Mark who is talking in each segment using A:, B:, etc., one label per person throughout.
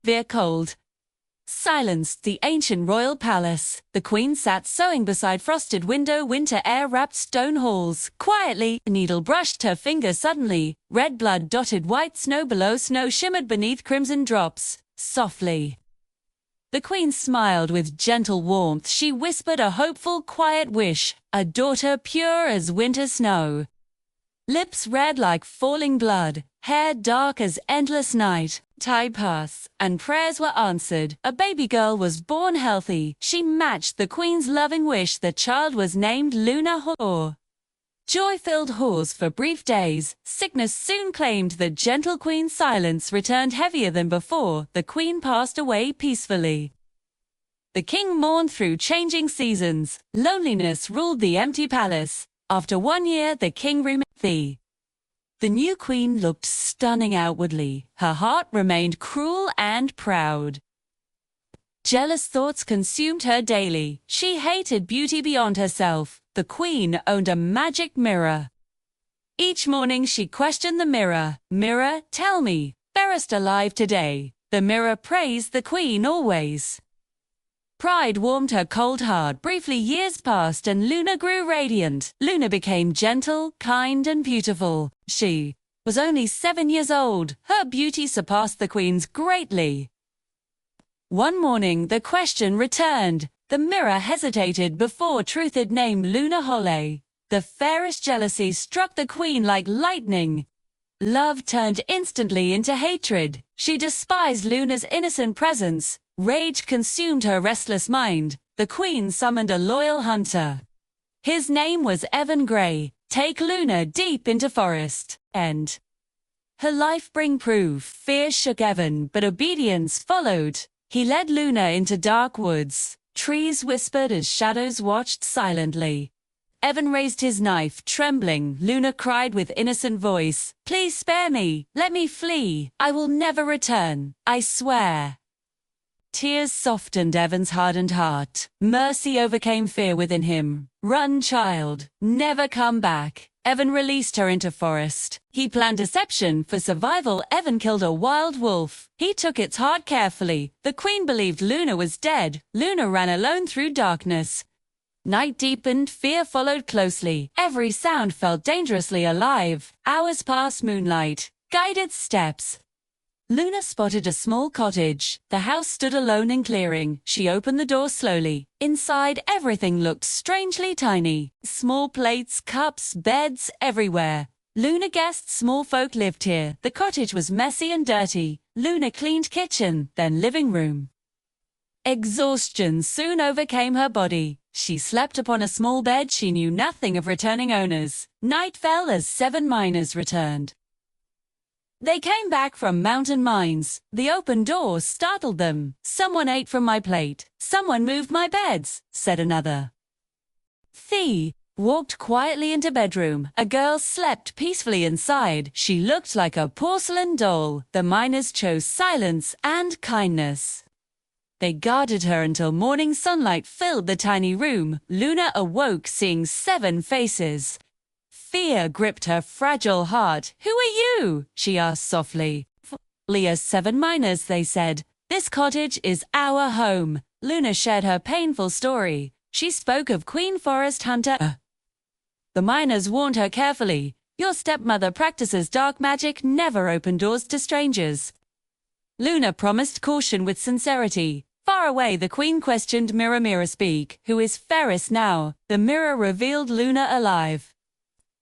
A: Veer cold. Silenced the ancient royal palace. The queen sat sewing beside frosted window, winter air-wrapped stone halls. Quietly, a needle brushed her finger suddenly. Red blood dotted white snow below, snow shimmered beneath crimson drops. Softly. The queen smiled with gentle warmth. She whispered a hopeful, quiet wish, a daughter pure as winter snow. Lips red like falling blood, hair dark as endless night. Time passed, and prayers were answered. A baby girl was born healthy. She matched the queen's loving wish. The child was named Luna Hor. Joy filled halls for brief days. Sickness soon claimed the gentle queen's. Silence returned heavier than before. The queen passed away peacefully. The king mourned through changing seasons. Loneliness ruled the empty palace. After 1 year, the king remained. The new queen looked stunning outwardly. Her heart remained cruel and proud. Jealous thoughts consumed her daily. She hated beauty beyond herself. The queen owned a magic mirror. Each morning she questioned the mirror. Mirror, tell me, fairest alive today. The mirror praised the queen always. Pride warmed her cold heart. Briefly years passed and Luna grew radiant. Luna became gentle, kind and beautiful. She was only 7 years old. Her beauty surpassed the queen's greatly. One morning the question returned. The mirror hesitated before truth had named Luna Hole. The fairest jealousy struck the queen like lightning. Love turned instantly into hatred. She despised Luna's innocent presence. Rage consumed her restless mind. The queen summoned a loyal hunter. His name was Evan Grey. Take Luna deep into forest. End. Her life bring proof. Fear shook Evan, but obedience followed. He led Luna into dark woods. Trees whispered as shadows watched silently. Evan raised his knife, trembling. Luna cried with innocent voice, "Please spare me. Let me flee. I will never return. I swear." Tears softened Evan's hardened heart. Mercy overcame fear within him. Run, child. Never come back. Evan released her into forest. He planned deception for survival. Evan killed a wild wolf. He took its heart carefully. The queen believed Luna was dead. Luna ran alone through darkness. Night deepened. Fear followed closely. Every sound felt dangerously alive. Hours passed. Moonlight guided steps. Luna spotted a small cottage. The house stood alone in clearing. She opened the door slowly. Inside, everything looked strangely tiny. Small plates, cups, beds, everywhere. Luna guessed small folk lived here. The cottage was messy and dirty. Luna cleaned kitchen, then living room. Exhaustion soon overcame her body. She slept upon a small bed. She knew nothing of returning owners. Night fell as 7 miners returned. They came back from mountain mines. The open door startled them. "Someone ate from my plate. Someone moved my beds," said another. Thea walked quietly into bedroom. A girl slept peacefully inside. She looked like a porcelain doll. The miners chose silence and kindness. They guarded her until morning sunlight filled the tiny room. Luna awoke seeing 7 faces. Fear gripped her fragile heart. "Who are you?" she asked softly. "We are 7 miners," they said. "This cottage is our home." Luna shared her painful story. She spoke of Queen Forest Hunter. The miners warned her carefully. "Your stepmother practices dark magic. Never open doors to strangers." Luna promised caution with sincerity. Far away, the queen questioned, "Mirror, mirror, speak. Who is fairest now?" The mirror revealed Luna alive.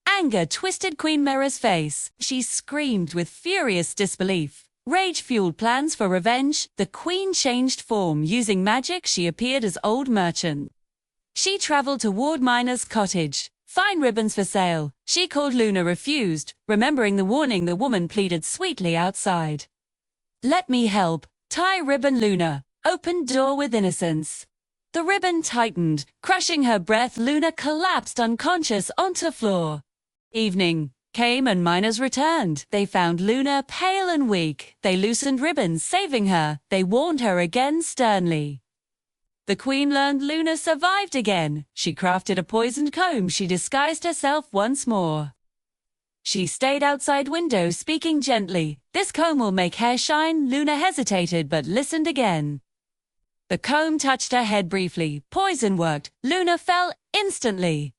A: Anger twisted Queen Mirror's face. She screamed with furious disbelief. Rage fueled plans for revenge. The queen changed form. Using magic, she appeared as old merchant. She traveled toward Miner's cottage. "Fine ribbons for sale." She called. Luna refused. Remembering the warning, the woman pleaded sweetly outside. "Let me help." "Tie ribbon." Luna opened door with innocence. The ribbon tightened, crushing her breath. Luna collapsed unconscious onto floor. Evening came and miners returned. They found Luna pale and weak. They loosened ribbons, saving her. They warned her again sternly. The queen learned Luna survived again. She crafted a poisoned comb. She disguised herself once more. She stayed outside window, speaking gently. "This comb will make hair shine." Luna hesitated but listened again. The comb touched her head briefly. Poison worked. Luna fell instantly.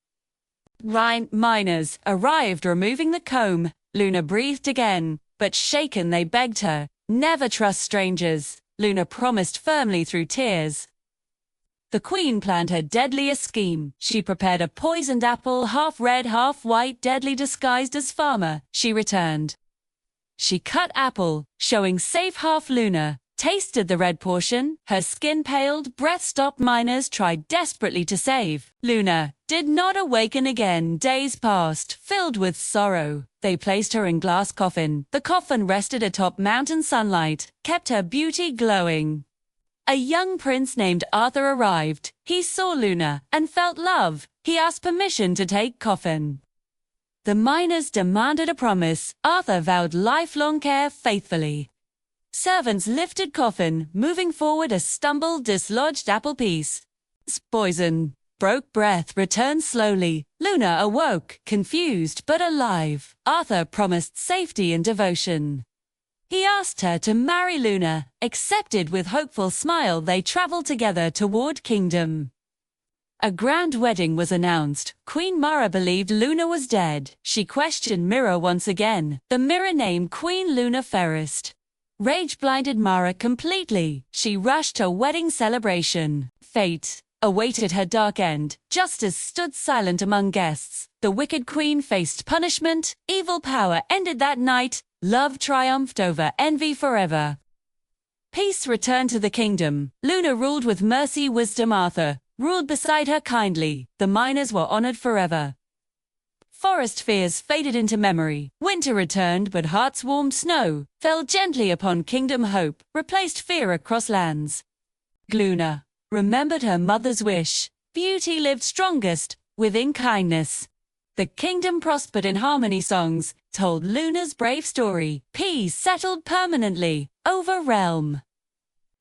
A: Miners arrived, removing the comb. Luna breathed again, but shaken they begged her, "Never trust strangers." Luna promised firmly through tears. The queen planned her deadliest scheme. She prepared a poisoned apple, half red, half white, deadly disguised as farmer. She returned. She cut apple, showing safe half. Luna tasted the red portion. Her skin paled, breath stopped. Miners tried desperately to save. Luna did not awaken again. Days passed, filled with sorrow. They placed her in glass coffin. The coffin rested atop mountain sunlight, kept her beauty glowing. A young prince named Arthur arrived. He saw Luna and felt love. He asked permission to take coffin. The miners demanded a promise. Arthur vowed lifelong care faithfully. Servants lifted coffin, moving forward. A stumble, dislodged apple piece. Poison. Broke breath, returned slowly. Luna awoke, confused but alive. Arthur promised safety and devotion. He asked her to marry. Luna accepted with hopeful smile. They traveled together toward kingdom. A grand wedding was announced. Queen Mara believed Luna was dead. She questioned Mirror once again. The mirror named Queen Luna Fairest. Rage blinded Mara completely. She rushed her wedding celebration. Fate awaited her dark end. Justice stood silent among guests. The wicked queen faced punishment. Evil power ended that night. Love triumphed over envy forever. Peace returned to the kingdom. Luna ruled with mercy, wisdom. Arthur ruled beside her kindly. The miners were honored forever. Forest fears faded into memory. Winter returned, but hearts warmed. Snow fell gently upon kingdom. Hope replaced fear across lands. Luna remembered her mother's wish. Beauty lived strongest within kindness. The kingdom prospered in harmony. Songs told Luna's brave story. Peace settled permanently over realm.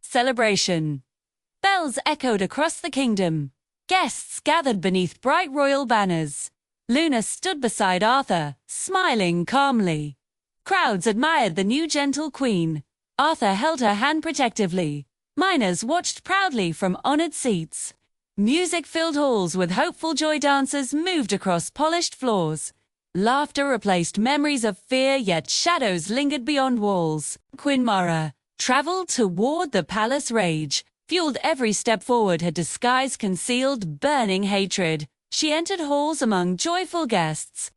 A: Celebration. Bells echoed across the kingdom. Guests gathered beneath bright royal banners. Luna stood beside Arthur, smiling calmly. Crowds admired the new gentle queen. Arthur held her hand protectively. Miners watched proudly from honored seats. Music filled halls with hopeful joy. Dancers moved across polished floors. Laughter replaced memories of fear, yet shadows lingered beyond walls. Queen Mara traveled toward the palace. Rage fueled every step forward. Her disguise concealed burning hatred. She entered halls among joyful guests.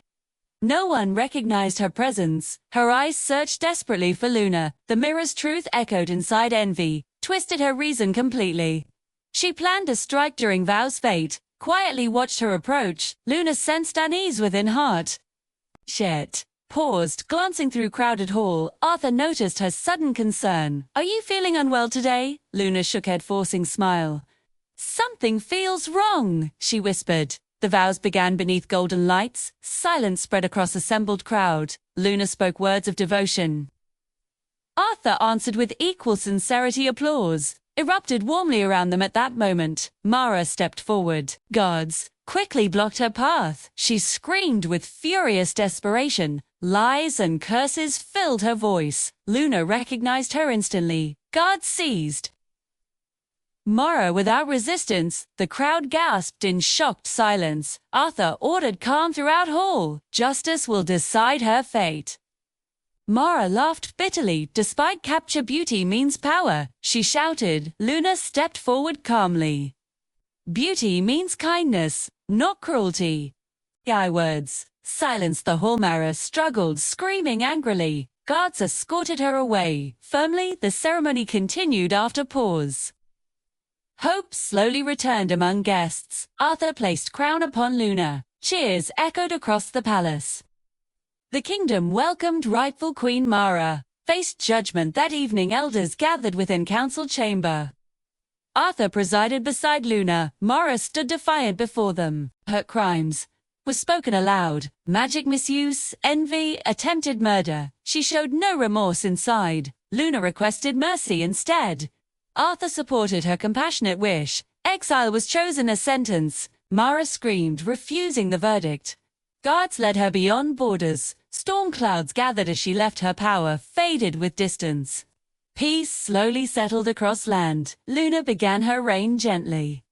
A: No one recognized her presence. Her eyes searched desperately for Luna. The mirror's truth echoed inside. Envy twisted her reason completely. She planned to strike during vows. Fate quietly watched her approach. Luna sensed unease within heart. Shet paused, glancing through crowded hall. Arthur noticed her sudden concern. "Are you feeling unwell today?" Luna shook head, forcing smile. "Something feels wrong," she whispered. The vows began beneath golden lights. Silence spread across assembled crowd. Luna spoke words of devotion. Arthur answered with equal sincerity. Applause erupted warmly around them at that moment. Mara stepped forward. Guards quickly blocked her path. She screamed with furious desperation. Lies and curses filled her voice. Luna recognized her instantly. Guards seized Mara without resistance. The crowd gasped in shocked silence. Arthur ordered calm throughout hall. Justice will decide her fate. Mara laughed bitterly. Despite capture, beauty means power, she shouted. Luna stepped forward calmly. Beauty means kindness, not cruelty. I words silenced the hall. Mara struggled, screaming angrily. Guards escorted her away. Firmly, the ceremony continued after pause. Hope slowly returned among guests. Arthur placed crown upon Luna. Cheers echoed across the palace. The kingdom welcomed rightful Queen Mara. Faced judgment that evening. Elders gathered within council chamber. Arthur presided beside Luna. Mara stood defiant before them. Her crimes were spoken aloud. Magic misuse, envy, attempted murder. She showed no remorse inside. Luna requested mercy instead. Arthur supported her compassionate wish. Exile was chosen as sentence. Mara screamed, refusing the verdict. Guards led her beyond borders. Storm clouds gathered as she left, her power faded with distance. Peace slowly settled across land. Luna began her reign gently.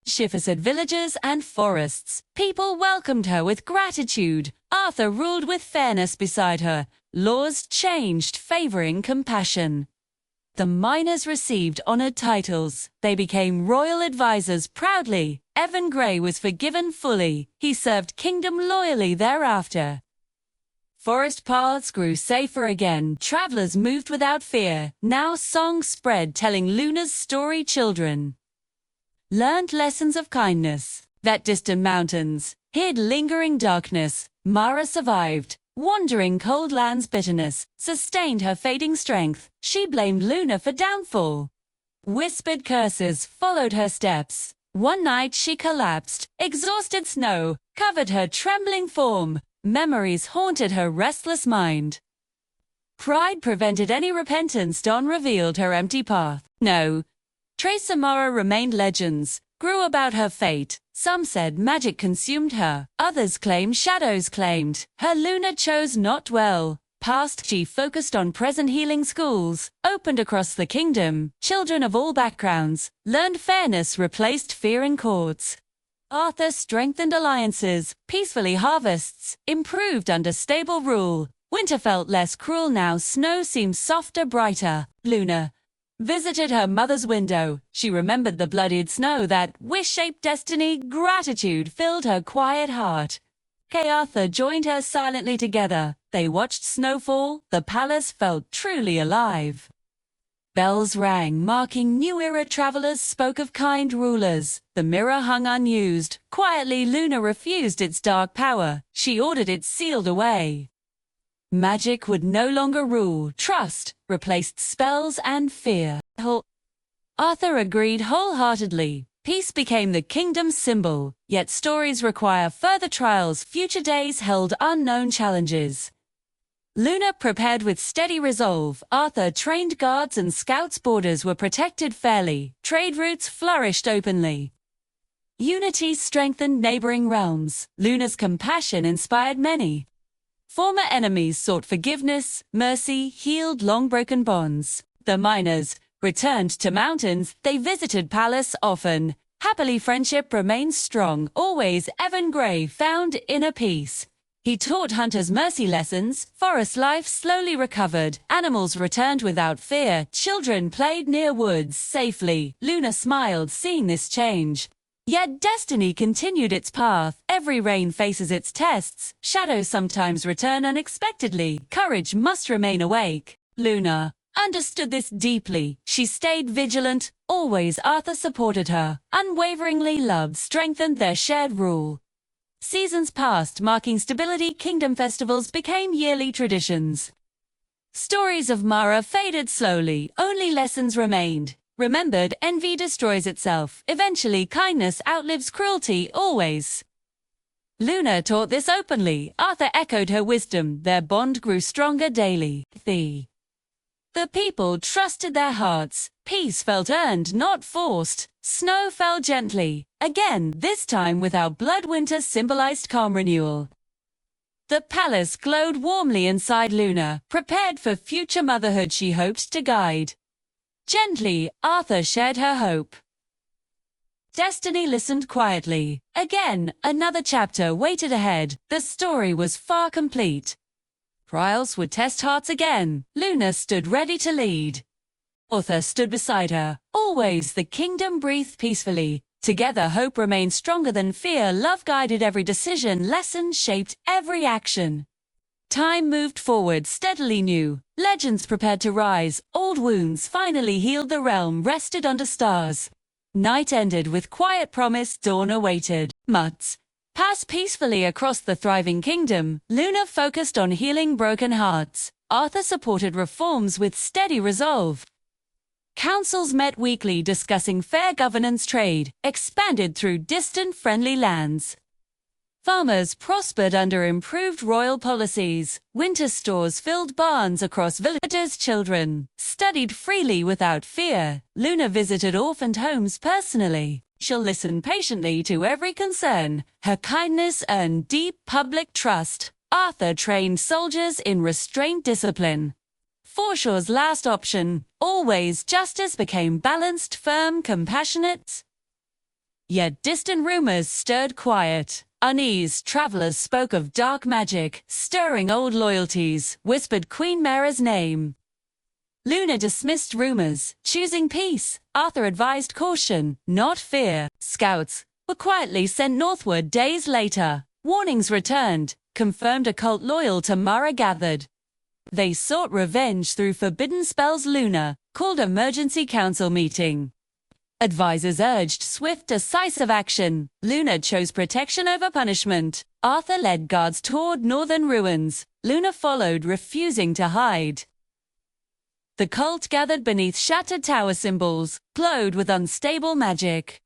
A: She visited villages and forests. People welcomed her with gratitude. Arthur ruled with fairness beside her. Laws changed, favoring compassion. The miners received honored titles. They became royal advisors proudly. Evan Grey was forgiven fully. He served kingdom loyally thereafter. Forest paths grew safer again. Travelers moved without fear. Now songs spread telling Luna's story. Children learned lessons of kindness. That distant mountains hid lingering darkness. Mara survived. Wandering cold lands' bitterness sustained her fading strength. She blamed Luna for downfall. Whispered curses followed her steps. One night she collapsed. Exhausted snow covered her trembling form. Memories haunted her restless mind. Pride prevented any repentance. Dawn revealed her empty path. No. Trace Mara remained legends, grew about her fate. Some said magic consumed her. Others claimed shadows claimed her. Luna chose not well. Past she focused on present. Healing schools opened across the kingdom. Children of all backgrounds learned fairness replaced fear in courts. Arthur strengthened alliances. Peacefully harvests improved under stable rule. Winter felt less cruel now. Snow seemed softer, brighter. Luna visited her mother's window. She remembered the bloodied snow that wish-shaped destiny. Gratitude filled her quiet heart. Kay Arthur joined her silently together. They watched snowfall. The palace felt truly alive. Bells rang, marking new era. Travelers spoke of kind rulers. The mirror hung unused. Quietly, Luna refused its dark power. She ordered it sealed away. Magic would no longer rule. Trust replaced spells and fear. Arthur agreed wholeheartedly. Peace became the kingdom's symbol. Yet stories require further trials. Future days held unknown challenges. Luna prepared with steady resolve. Arthur trained guards and scouts. Borders were protected fairly. Trade routes flourished openly. Unity strengthened neighboring realms. Luna's compassion inspired many. Former enemies sought forgiveness. Mercy healed long-broken bonds. The miners returned to mountains. They visited palace often. Happily, friendship remained strong. Always Evan Grey found inner peace. He taught hunters mercy lessons. Forest life slowly recovered. Animals returned without fear. Children played near woods safely. Luna smiled seeing this change. Yet destiny continued its path. Every reign faces its tests. Shadows sometimes return unexpectedly. Courage must remain awake. Luna understood this deeply. She stayed vigilant. Always Arthur supported her. Unwaveringly love strengthened their shared rule. Seasons passed, marking stability. Kingdom festivals became yearly traditions. Stories of Mara faded slowly. Only lessons remained. Remembered, envy destroys itself. Eventually, kindness outlives cruelty, always. Luna taught this openly. Arthur echoed her wisdom. Their bond grew stronger daily. The people trusted their hearts. Peace felt earned, not forced. Snow fell gently. Again, this time without blood. Winter symbolized calm renewal. The palace glowed warmly inside Luna. Prepared for future motherhood, she hoped to guide. Gently, Arthur shared her hope. Destiny listened quietly. Again, another chapter waited ahead. The story was far complete. Trials would test hearts again. Luna stood ready to lead. Arthur stood beside her. Always the kingdom breathed peacefully. Together, hope remained stronger than fear. Love guided every decision. Lessons shaped every action. Time moved forward steadily. New legends prepared to rise. Old wounds finally healed. The realm rested under stars. Night ended with quiet promise. Dawn awaited. Months passed peacefully across the thriving kingdom. Luna focused on healing broken hearts. Arthur supported reforms with steady resolve. Councils met weekly discussing fair governance. Trade expanded through distant friendly lands. Farmers prospered under improved royal policies. Winter stores filled barns across villages. Children studied freely without fear. Luna visited orphaned homes personally. She'll listen patiently to every concern. Her kindness earned deep public trust. Arthur trained soldiers in restraint discipline. Foreshaw's last option, always justice, became balanced, firm, compassionate. Yet distant rumors stirred quiet. Uneased travelers spoke of dark magic, stirring old loyalties, whispered Queen Mara's name. Luna dismissed rumors, choosing peace. Arthur advised caution, not fear. Scouts were quietly sent northward days later. Warnings returned, confirmed a cult loyal to Mara gathered. They sought revenge through forbidden spells. Luna called emergency council meeting. Advisors urged swift, decisive action. Luna chose protection over punishment. Arthur led guards toward northern ruins. Luna followed, refusing to hide. The cult gathered beneath shattered tower symbols, glowed with unstable magic.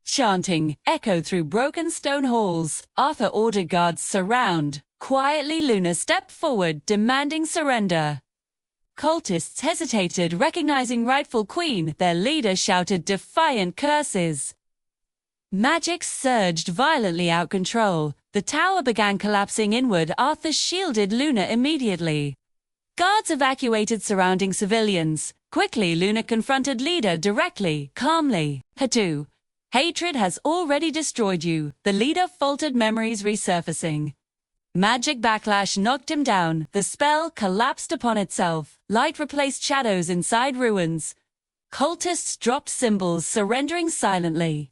A: Chanting echoed through broken stone halls. Arthur ordered guards surround. Quietly, Luna stepped forward, demanding surrender. Cultists hesitated, recognizing rightful queen. Their leader shouted defiant curses. Magic surged violently, out control. The tower began collapsing inward. Arthur shielded Luna immediately. Guards evacuated surrounding civilians. Quickly, Luna confronted leader directly, calmly. Hatu, hatred has already destroyed you. The leader faltered, memories resurfacing. Magic backlash knocked him down. The spell collapsed upon itself. Light replaced shadows inside ruins. Cultists dropped symbols, surrendering silently.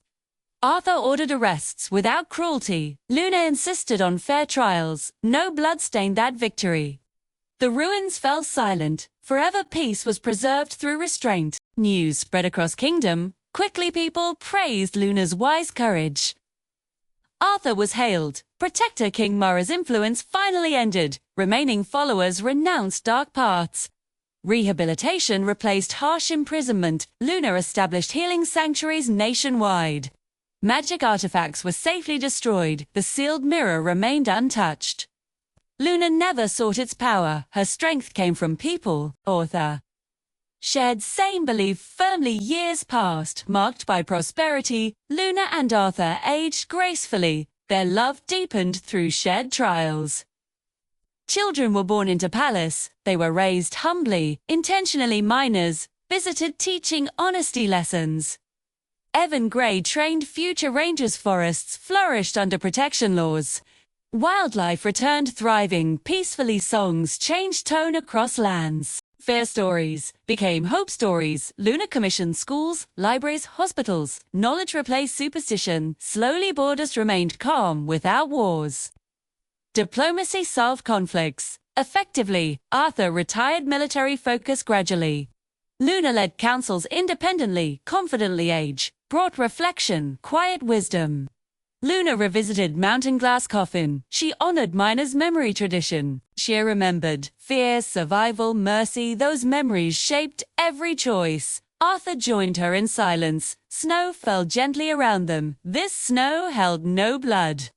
A: Arthur ordered arrests without cruelty. Luna insisted on fair trials. No blood stained that victory. The ruins fell silent. Forever peace was preserved through restraint. News spread across kingdom. Quickly people praised Luna's wise courage. Arthur was hailed. Protector King Mara's influence finally ended. Remaining followers renounced dark paths. Rehabilitation replaced harsh imprisonment. Luna established healing sanctuaries nationwide. Magic artifacts were safely destroyed. The sealed mirror remained untouched. Luna never sought its power. Her strength came from people. Arthur shared same belief firmly. Years passed, marked by prosperity. Luna and Arthur aged gracefully. Their love deepened through shared trials. Children were born into palace. They were raised humbly, intentionally. Minors visited, teaching honesty lessons. Evan Gray trained future rangers. Forests flourished under protection laws. Wildlife returned thriving peacefully. Songs changed tone across lands. Fear stories became hope stories. Luna commissioned schools, libraries, hospitals. Knowledge replaced superstition. Slowly borders remained calm without wars. Diplomacy solved conflicts effectively. Arthur retired military focus gradually. Luna led councils independently, confidently. Age brought reflection, quiet wisdom. Luna revisited Mountain Glass Coffin. She honored miners' memory tradition. She remembered fear, survival, mercy. Those memories shaped every choice. Arthur joined her in silence. Snow fell gently around them. This snow held no blood.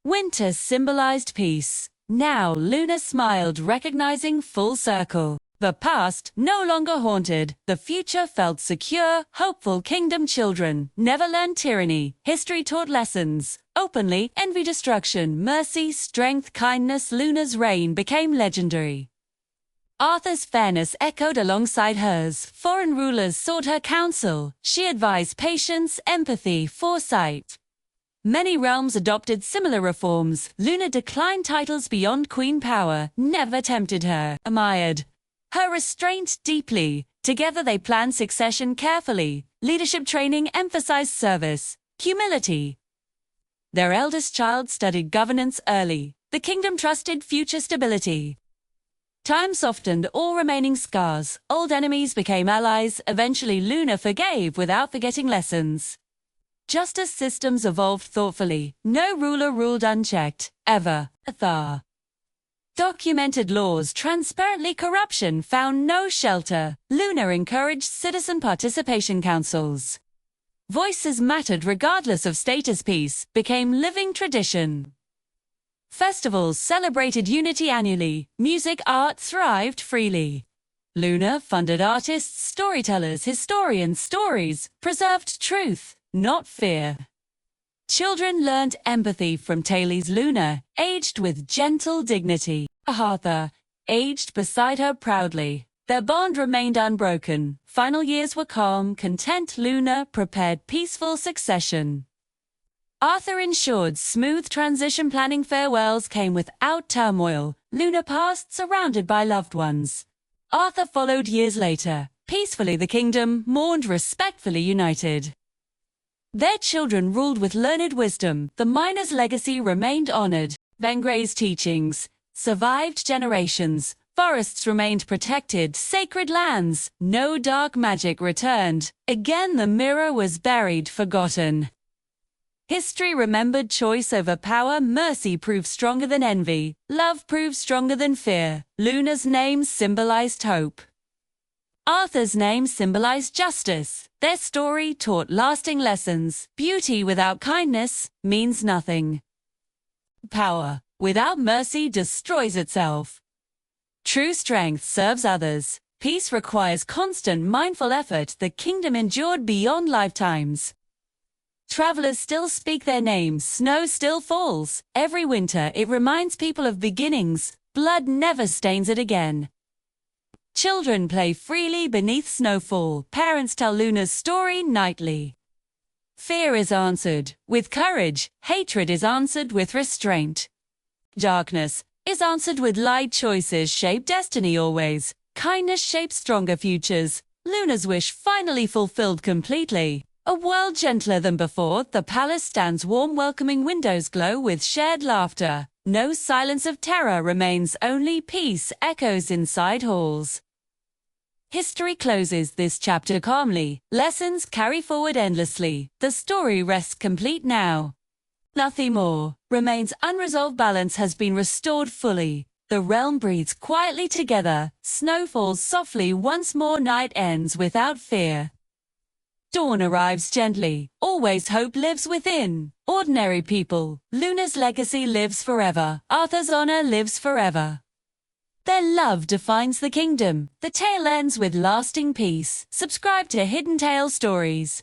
A: Winter symbolized peace. Now Luna smiled, recognizing full circle. The past no longer haunted. The future felt secure, hopeful. Kingdom children never learned tyranny. History taught lessons openly. Envy, destruction, mercy, strength, kindness. Luna's reign became legendary. Arthur's fairness echoed alongside hers. Foreign rulers sought her counsel. She advised patience, empathy, foresight. Many realms adopted similar reforms. Luna declined titles beyond queen power. Never tempted her. Admired her restraint deeply. Together they planned succession carefully. Leadership training emphasized service, humility. Their eldest child studied governance early. The kingdom trusted future stability. Time softened all remaining scars. Old enemies became allies. Eventually Luna forgave without forgetting lessons. Justice systems evolved thoughtfully. No ruler ruled unchecked, ever. Arthur documented laws transparently. Corruption found no shelter. Luna encouraged citizen participation councils. Voices mattered regardless of status. Peace became living tradition. Festivals celebrated unity annually. Music, art thrived freely. Luna funded artists, storytellers, historians. Stories preserved truth, not fear. Children learned empathy from Talie's Luna, aged with gentle dignity. Arthur aged beside her proudly. Their bond remained unbroken. Final years were calm, content. Luna prepared peaceful succession. Arthur ensured smooth transition. Planning farewells came without turmoil. Luna passed surrounded by loved ones. Arthur followed years later. Peacefully the kingdom mourned, respectfully united. Their children ruled with learned wisdom. The miner's legacy remained honored. Vengray's teachings survived generations. Forests remained protected. Sacred lands. No dark magic returned. Again the mirror was buried, forgotten. History remembered choice over power. Mercy proved stronger than envy. Love proved stronger than fear. Luna's name symbolized hope. Arthur's name symbolized justice. Their story taught lasting lessons. Beauty without kindness means nothing. Power without mercy destroys itself. True strength serves others. Peace requires constant mindful effort. The kingdom endured beyond lifetimes. Travelers still speak their names. Snow still falls. Every winter it reminds people of beginnings. Blood never stains it again. Children play freely beneath snowfall. Parents tell Luna's story nightly. Fear is answered with courage. Hatred is answered with restraint. Darkness is answered with light. Choices shape destiny always. Kindness shapes stronger futures. Luna's wish finally fulfilled completely. A world gentler than before. The palace stands warm. Welcoming windows glow with shared laughter. No silence of terror remains. Only peace echoes inside halls. History closes this chapter calmly. Lessons carry forward endlessly. The story rests complete now. Nothing more remains unresolved. Balance has been restored fully. The realm breathes quietly together. Snow falls softly once more. Night ends without fear. Dawn arrives gently. Always hope lives within. Ordinary people. Luna's legacy lives forever. Arthur's honor lives forever. Their love defines the kingdom. The tale ends with lasting peace. Subscribe to Hidden Tale Stories.